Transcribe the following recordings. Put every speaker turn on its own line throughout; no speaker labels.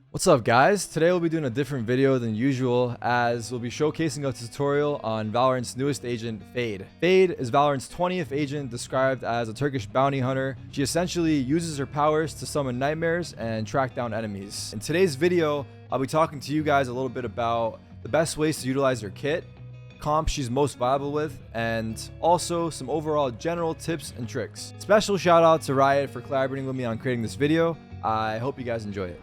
What's up guys? Today we'll be doing a different video than usual as we'll be showcasing a tutorial on Valorant's newest agent, Fade. Fade is Valorant's 20th agent described as a Turkish bounty hunter. She essentially uses her powers to summon nightmares and track down enemies. In today's video, I'll be talking to you guys a little bit about the best ways to utilize her kit, comps she's most viable with, and also some overall general tips and tricks. Special shout out to Riot for collaborating with me on creating this video. I hope you guys enjoy it.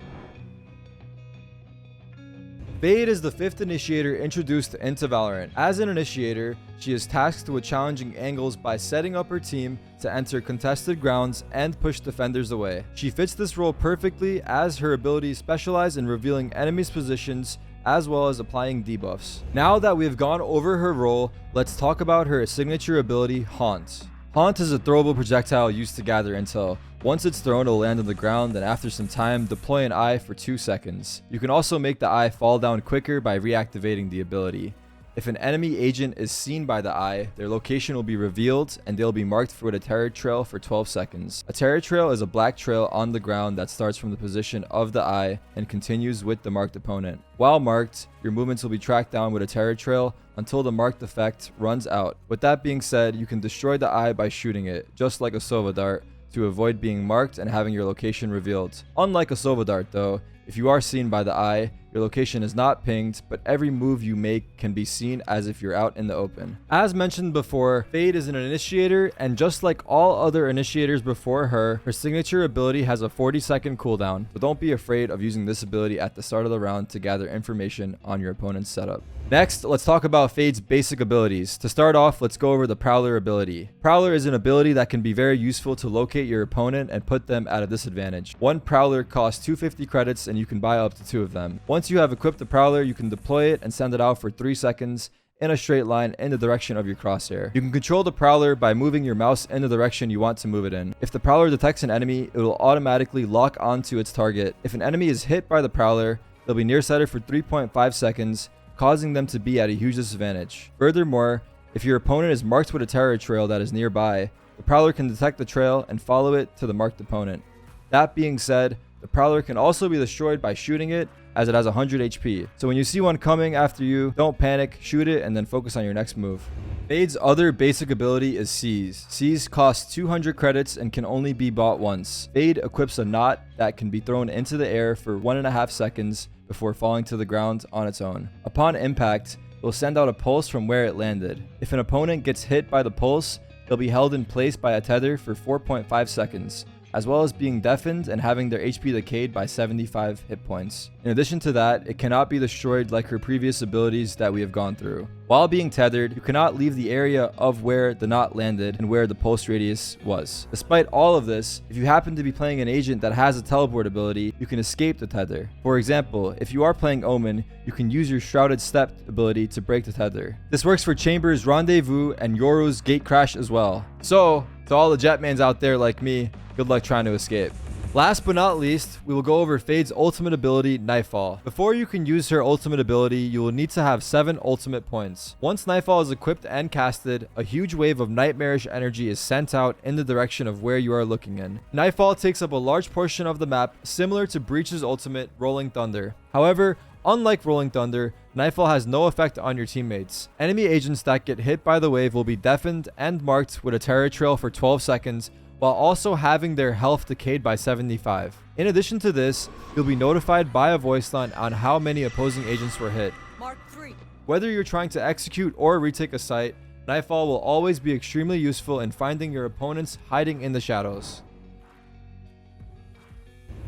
Fade is the 5th initiator introduced into Valorant. As an initiator, she is tasked with challenging angles by setting up her team to enter contested grounds and push defenders away. She fits this role perfectly as her abilities specialize in revealing enemies' positions as well as applying debuffs. Now that we have gone over her role, let's talk about her signature ability, Haunt. Haunt is a throwable projectile used to gather intel. Once it's thrown, it'll land on the ground, and after some time, deploy an eye for 2 seconds. You can also make the eye fall down quicker by reactivating the ability. If an enemy agent is seen by the eye, their location will be revealed and they'll be marked with a terror trail for 12 seconds. A terror trail is a black trail on the ground that starts from the position of the eye and continues with the marked opponent. While marked, your movements will be tracked down with a terror trail until the marked effect runs out. With that being said, you can destroy the eye by shooting it, just like a Sova dart, to avoid being marked and having your location revealed. Unlike a Sova dart though, if you are seen by the eye, your location is not pinged, but every move you make can be seen as if you're out in the open. As mentioned before, Fade is an initiator, and just like all other initiators before her, her signature ability has a 40-second cooldown, but don't be afraid of using this ability at the start of the round to gather information on your opponent's setup. Next, let's talk about Fade's basic abilities. To start off, let's go over the Prowler ability. Prowler is an ability that can be very useful to locate your opponent and put them at a disadvantage. One Prowler costs 250 credits and you can buy up to 2 of them. Once you have equipped the Prowler, you can deploy it and send it out for 3 seconds in a straight line in the direction of your crosshair. You can control the Prowler by moving your mouse in the direction you want to move it in. If the Prowler detects an enemy, it will automatically lock onto its target. If an enemy is hit by the Prowler, they'll be nearsighted for 3.5 seconds, causing them to be at a huge disadvantage. Furthermore, if your opponent is marked with a terror trail that is nearby, the Prowler can detect the trail and follow it to the marked opponent. That being said, the Prowler can also be destroyed by shooting it, as it has 100 HP. So when you see one coming after you, don't panic, shoot it, and then focus on your next move. Fade's other basic ability is Seize. Seize costs 200 credits and can only be bought once. Fade equips a knot that can be thrown into the air for 1.5 seconds before falling to the ground on its own. Upon impact, it will send out a pulse from where it landed. If an opponent gets hit by the pulse, they'll be held in place by a tether for 4.5 seconds, as well as being deafened and having their HP decayed by 75 hit points. In addition to that, it cannot be destroyed like her previous abilities that we have gone through. While being tethered, you cannot leave the area of where the knot landed and where the pulse radius was. Despite all of this, if you happen to be playing an agent that has a teleport ability, you can escape the tether. For example, if you are playing Omen, you can use your Shrouded Step ability to break the tether. This works for Chamber's Rendezvous and Yoru's Gate Crash as well. So, to all the Jetmans out there like me, good luck trying to escape. Last but not least, we will go over Fade's ultimate ability, Nightfall. Before you can use her ultimate ability, you will need to have 7 ultimate points. Once Nightfall is equipped and casted, a huge wave of nightmarish energy is sent out in the direction of where you are looking in. Nightfall takes up a large portion of the map, similar to Breach's ultimate, Rolling Thunder. However, unlike Rolling Thunder, Nightfall has no effect on your teammates. Enemy agents that get hit by the wave will be deafened and marked with a terror trail for 12 seconds, while also having their health decayed by 75. In addition to this, you'll be notified by a voice line on how many opposing agents were hit.
Mark 3.
Whether you're trying to execute or retake a site, Nightfall will always be extremely useful in finding your opponents hiding in the shadows.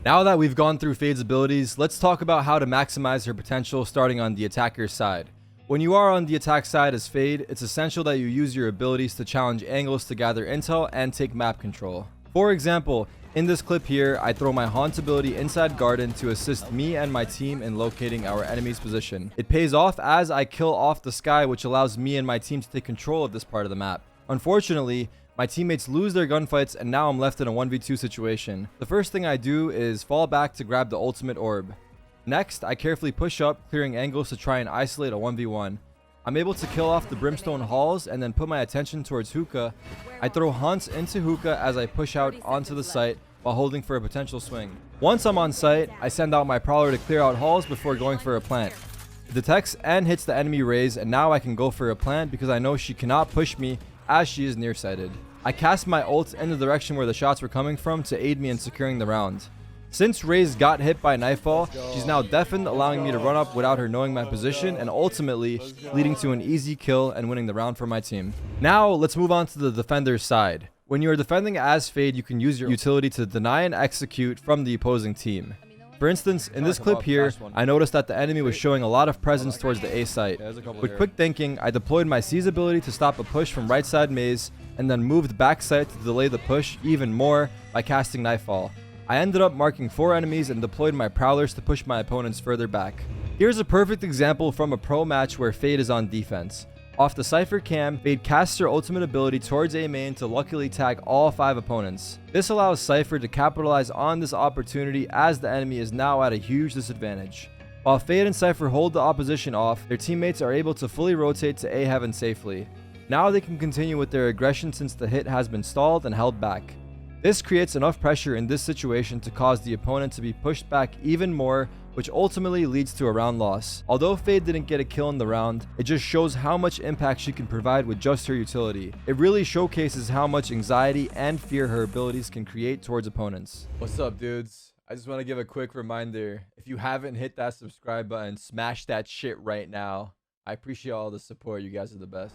Now that we've gone through Fade's abilities, let's talk about how to maximize her potential starting on the attacker's side. When you are on the attack side as Fade, it's essential that you use your abilities to challenge angles to gather intel and take map control. For example, in this clip here, I throw my Haunt ability inside Garden to assist me and my team in locating our enemy's position. It pays off as I kill off the sky, which allows me and my team to take control of this part of the map. Unfortunately, my teammates lose their gunfights and now I'm left in a 1v2 situation. The first thing I do is fall back to grab the ultimate orb. Next, I carefully push up, clearing angles to try and isolate a 1v1. I'm able to kill off the Brimstone Halls and then put my attention towards Hookah. I throw Haunts into Hookah as I push out onto the site while holding for a potential swing. Once I'm on site, I send out my Prowler to clear out halls before going for a plant. It detects and hits the enemy Raze, and now I can go for a plant because I know she cannot push me as she is nearsighted. I cast my ult in the direction where the shots were coming from to aid me in securing the round. Since Raze got hit by Nightfall, she's now deafened, allowing me to run up without her knowing my position, and ultimately leading to an easy kill and winning the round for my team. Now let's move on to the defender's side. When you are defending as Fade, you can use your utility to deny and execute from the opposing team. For instance, in this clip here, I noticed that the enemy was showing a lot of presence towards the A site. With quick thinking, I deployed my C's ability to stop a push from right side maze, and then moved back site to delay the push even more by casting Nightfall. I ended up marking 4 enemies and deployed my Prowlers to push my opponents further back. Here's a perfect example from a pro match where Fade is on defense. Off the Cypher cam, Fade casts her ultimate ability towards A main to luckily tag all 5 opponents. This allows Cypher to capitalize on this opportunity as the enemy is now at a huge disadvantage. While Fade and Cypher hold the opposition off, their teammates are able to fully rotate to A heaven safely. Now they can continue with their aggression since the hit has been stalled and held back. This creates enough pressure in this situation to cause the opponent to be pushed back even more, which ultimately leads to a round loss. Although Fade didn't get a kill in the round, it just shows how much impact she can provide with just her utility. It really showcases how much anxiety and fear her abilities can create towards opponents. What's up, dudes? I just want to give a quick reminder. If you haven't hit that subscribe button, smash that shit right now. I appreciate all the support. You guys are the best.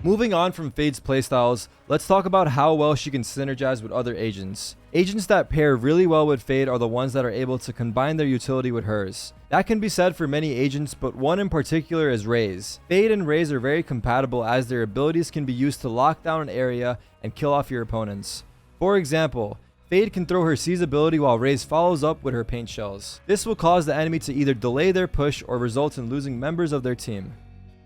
Moving on from Fade's playstyles, let's talk about how well she can synergize with other agents. Agents that pair really well with Fade are the ones that are able to combine their utility with hers. That can be said for many agents, but one in particular is Raze. Fade and Raze are very compatible as their abilities can be used to lock down an area and kill off your opponents. For example, Fade can throw her C's ability while Raze follows up with her paint shells. This will cause the enemy to either delay their push or result in losing members of their team.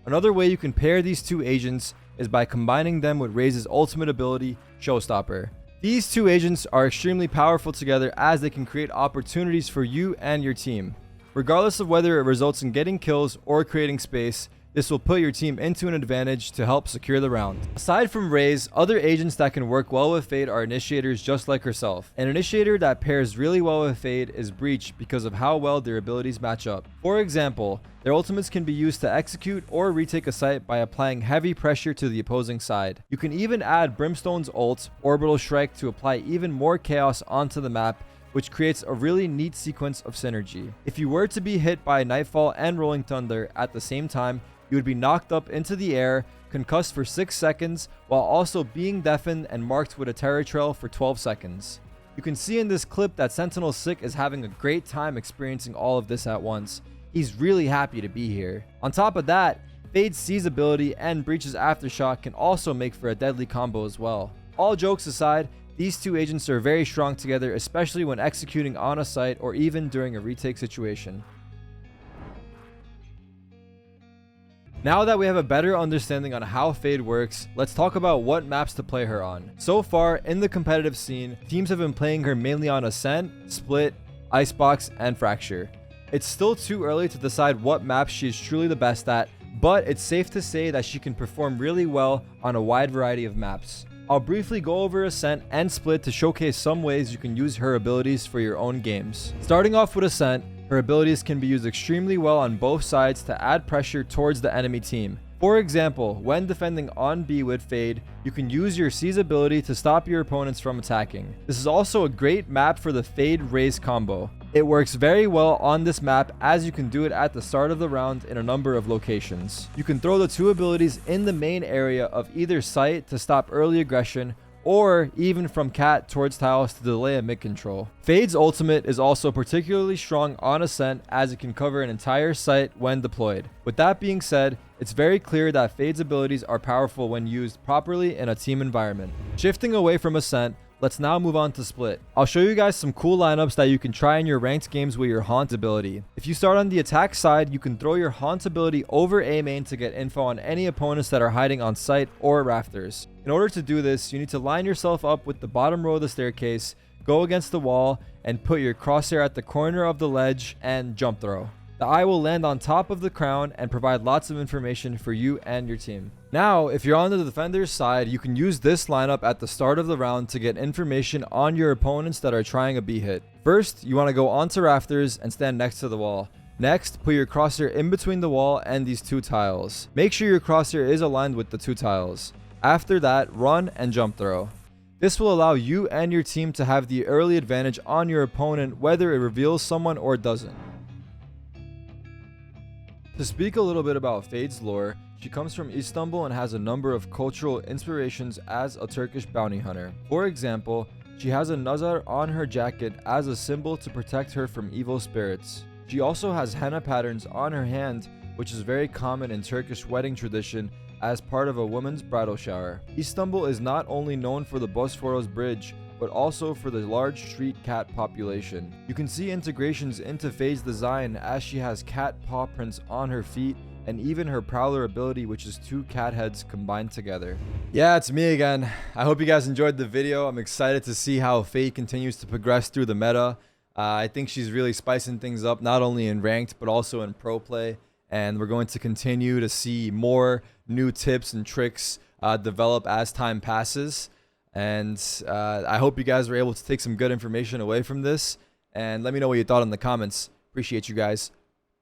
Another way you can pair these two agents is by combining them with Raze's ultimate ability, Showstopper. These two agents are extremely powerful together as they can create opportunities for you and your team. Regardless of whether it results in getting kills or creating space, this will put your team into an advantage to help secure the round. Aside from Raze, other agents that can work well with Fade are initiators just like herself. An initiator that pairs really well with Fade is Breach because of how well their abilities match up. For example, their ultimates can be used to execute or retake a site by applying heavy pressure to the opposing side. You can even add Brimstone's ult, Orbital Strike, to apply even more chaos onto the map, which creates a really neat sequence of synergy. If you were to be hit by Nightfall and Rolling Thunder at the same time, you would be knocked up into the air, concussed for 6 seconds, while also being deafened and marked with a terror trail for 12 seconds. You can see in this clip that Sentinel Sick is having a great time experiencing all of this at once. He's really happy to be here. On top of that, Fade's C's ability and Breach's Aftershock can also make for a deadly combo as well. All jokes aside, these two agents are very strong together, especially when executing on a site or even during a retake situation. Now that we have a better understanding on how Fade works, let's talk about what maps to play her on. So far, in the competitive scene, teams have been playing her mainly on Ascent, Split, Icebox, and Fracture. It's still too early to decide what maps she is truly the best at, but it's safe to say that she can perform really well on a wide variety of maps. I'll briefly go over Ascent and Split to showcase some ways you can use her abilities for your own games. Starting off with Ascent, her abilities can be used extremely well on both sides to add pressure towards the enemy team. For example, when defending on B with Fade, you can use your C's ability to stop your opponents from attacking. This is also a great map for the Fade Raze combo. It works very well on this map as you can do it at the start of the round in a number of locations. You can throw the two abilities in the main area of either site to stop early aggression, or even from cat towards tiles to delay a mid control. Fade's ultimate is also particularly strong on Ascent as it can cover an entire site when deployed. With that being said, it's very clear that Fade's abilities are powerful when used properly in a team environment. Shifting away from Ascent, let's now move on to Split. I'll show you guys some cool lineups that you can try in your ranked games with your Haunt ability. If you start on the attack side, you can throw your Haunt ability over A main to get info on any opponents that are hiding on site or rafters. In order to do this, you need to line yourself up with the bottom row of the staircase, go against the wall, and put your crosshair at the corner of the ledge and jump throw. The eye will land on top of the crown and provide lots of information for you and your team. Now, if you're on the defender's side, you can use this lineup at the start of the round to get information on your opponents that are trying a B hit. First, you want to go onto rafters and stand next to the wall. Next, put your crosshair in between the wall and these 2 tiles. Make sure your crosshair is aligned with the 2 tiles. After that, run and jump throw. This will allow you and your team to have the early advantage on your opponent, whether it reveals someone or doesn't. To speak a little bit about Fade's lore, she comes from Istanbul and has a number of cultural inspirations as a Turkish bounty hunter. For example, she has a nazar on her jacket as a symbol to protect her from evil spirits. She also has henna patterns on her hand, which is very common in Turkish wedding tradition as part of a woman's bridal shower. Istanbul is not only known for the Bosphorus Bridge, but also for the large street cat population. You can see integrations into Fade's design as she has cat paw prints on her feet, and even her prowler ability, which is 2 cat heads combined together. Yeah, it's me again. I hope you guys enjoyed the video. I'm excited to see how Fade continues to progress through the meta. I think she's really spicing things up, not only in ranked, but also in pro play. And we're going to continue to see more new tips and tricks develop as time passes. And I hope you guys were able to take some good information away from this. And let me know what you thought in the comments. Appreciate you guys.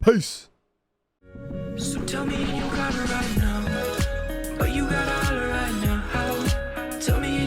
Peace.
So tell me you got it right now, but you got all right now. Tell me